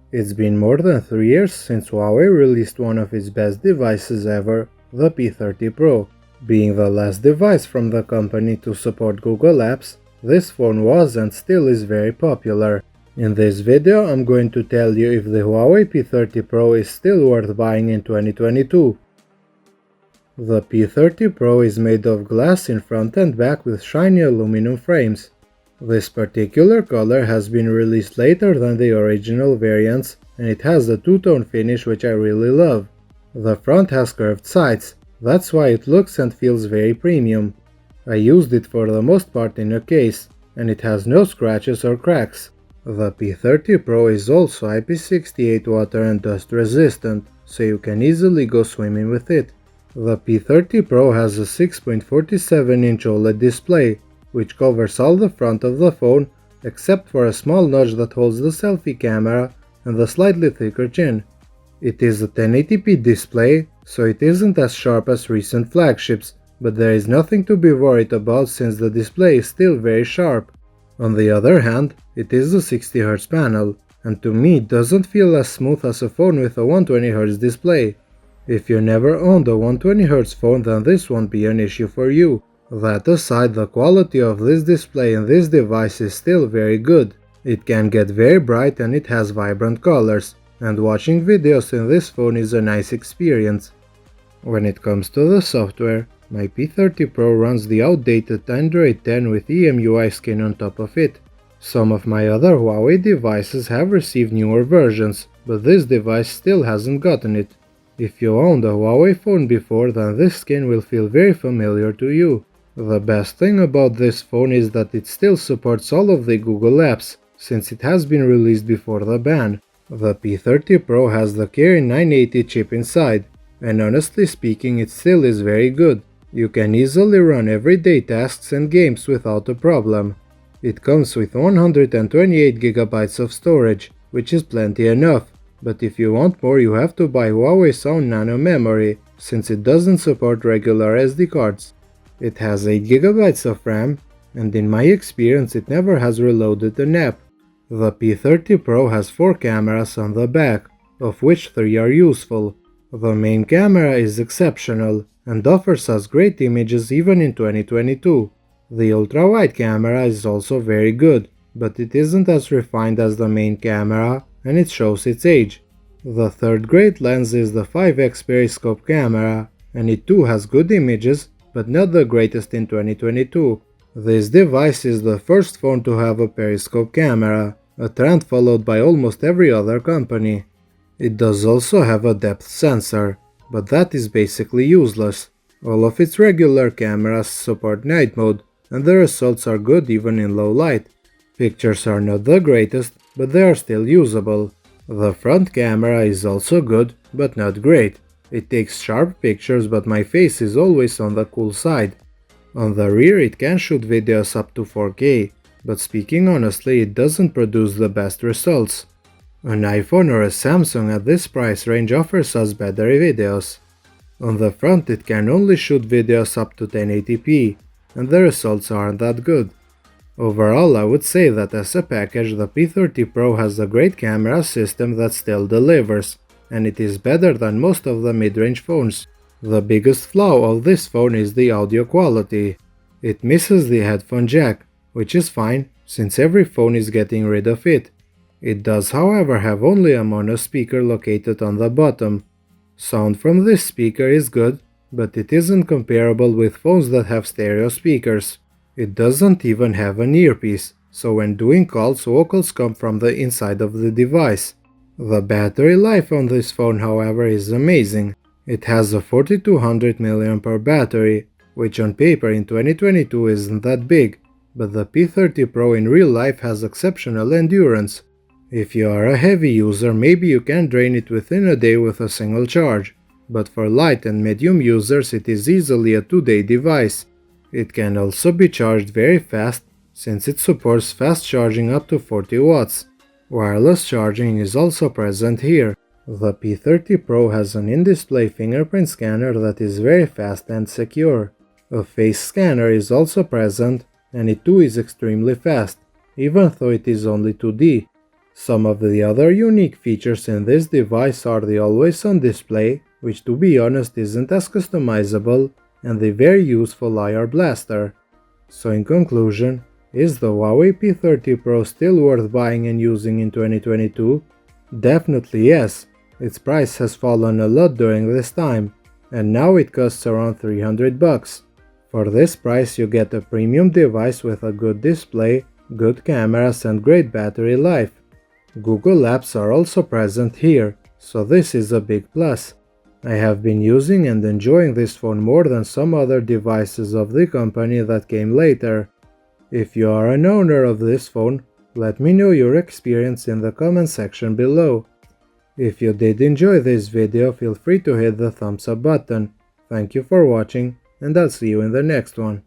It's been more than 3 years since Huawei released one of its best devices ever, the P30 Pro. Being the last device from the company to support Google Apps, this phone was and still is very popular. In this video, I'm going to tell you if the Huawei P30 Pro is still worth buying in 2022. The P30 Pro is made of glass in front and back with shiny aluminum frames. This particular color has been released later than the original variants, and it has a two-tone finish which I really love. The front has curved sides, that's why it looks and feels very premium. I used it for the most part in a case, and it has no scratches or cracks. The P30 Pro is also IP68 water and dust resistant, so you can easily go swimming with it. The P30 Pro has a 6.47-inch OLED display, which covers all the front of the phone except for a small notch that holds the selfie camera and the slightly thicker chin. It is a 1080p display, so it isn't as sharp as recent flagships, but there is nothing to be worried about since the display is still very sharp. On the other hand, it is a 60Hz panel, and to me it doesn't feel as smooth as a phone with a 120Hz display. If you never owned a 120Hz phone, then this won't be an issue for you. That aside, the quality of this display in this device is still very good. It can get very bright and it has vibrant colors, and watching videos in this phone is a nice experience. When it comes to the software, my P30 Pro runs the outdated Android 10 with EMUI skin on top of it. Some of my other Huawei devices have received newer versions, but this device still hasn't gotten it. If you owned a Huawei phone before, then this skin will feel very familiar to you. The best thing about this phone is that it still supports all of the Google apps, since it has been released before the ban. The P30 Pro has the Kirin 980 chip inside, and honestly speaking it still is very good. You can easily run everyday tasks and games without a problem. It comes with 128GB of storage, which is plenty enough, but if you want more you have to buy Huawei's own nano memory, since it doesn't support regular SD cards. It has 8GB of RAM, and in my experience it never has reloaded an app. The P30 Pro has 4 cameras on the back, of which 3 are useful. The main camera is exceptional, and offers us great images even in 2022. The ultra-wide camera is also very good, but it isn't as refined as the main camera, and it shows its age. The third great lens is the 5x periscope camera, and it too has good images, but not the greatest in 2022. This device is the first phone to have a periscope camera, a trend followed by almost every other company. It does also have a depth sensor, but that is basically useless. All of its regular cameras support night mode, and the results are good even in low light. Pictures are not the greatest, but they are still usable. The front camera is also good, but not great. It takes sharp pictures, but my face is always on the cool side. On the rear it can shoot videos up to 4K, but speaking honestly it doesn't produce the best results. An iPhone or a Samsung at this price range offers us better videos. On the front it can only shoot videos up to 1080p, and the results aren't that good. Overall, I would say that as a package the P30 Pro has a great camera system that still delivers, and it is better than most of the mid-range phones. The biggest flaw of this phone is the audio quality. It misses the headphone jack, which is fine since every phone is getting rid of it. It does however have only a mono speaker located on the bottom. Sound from this speaker is good, but it isn't comparable with phones that have stereo speakers. It doesn't even have an earpiece, so when doing calls vocals come from the inside of the device. The battery life on this phone however is amazing. It has a 4200 mAh battery, which on paper in 2022 isn't that big, but the P30 Pro in real life has exceptional endurance. If you are a heavy user, maybe you can drain it within a day with a single charge, but for light and medium users it is easily a 2-day device. It can also be charged very fast, since it supports fast charging up to 40 watts. Wireless charging is also present here. The P30 Pro has an in-display fingerprint scanner that is very fast and secure. A face scanner is also present, and it too is extremely fast, even though it is only 2D. Some of the other unique features in this device are the always-on display, which to be honest isn't as customizable, and the very useful IR blaster. So in conclusion, is the Huawei P30 Pro still worth buying and using in 2022? Definitely yes. Its price has fallen a lot during this time, and now it costs around $300. For this price you get a premium device with a good display, good cameras and great battery life. Google Apps are also present here, so this is a big plus. I have been using and enjoying this phone more than some other devices of the company that came later. If you are an owner of this phone, let me know your experience in the comment section below. If you did enjoy this video, feel free to hit the thumbs up button. Thank you for watching, and I'll see you in the next one.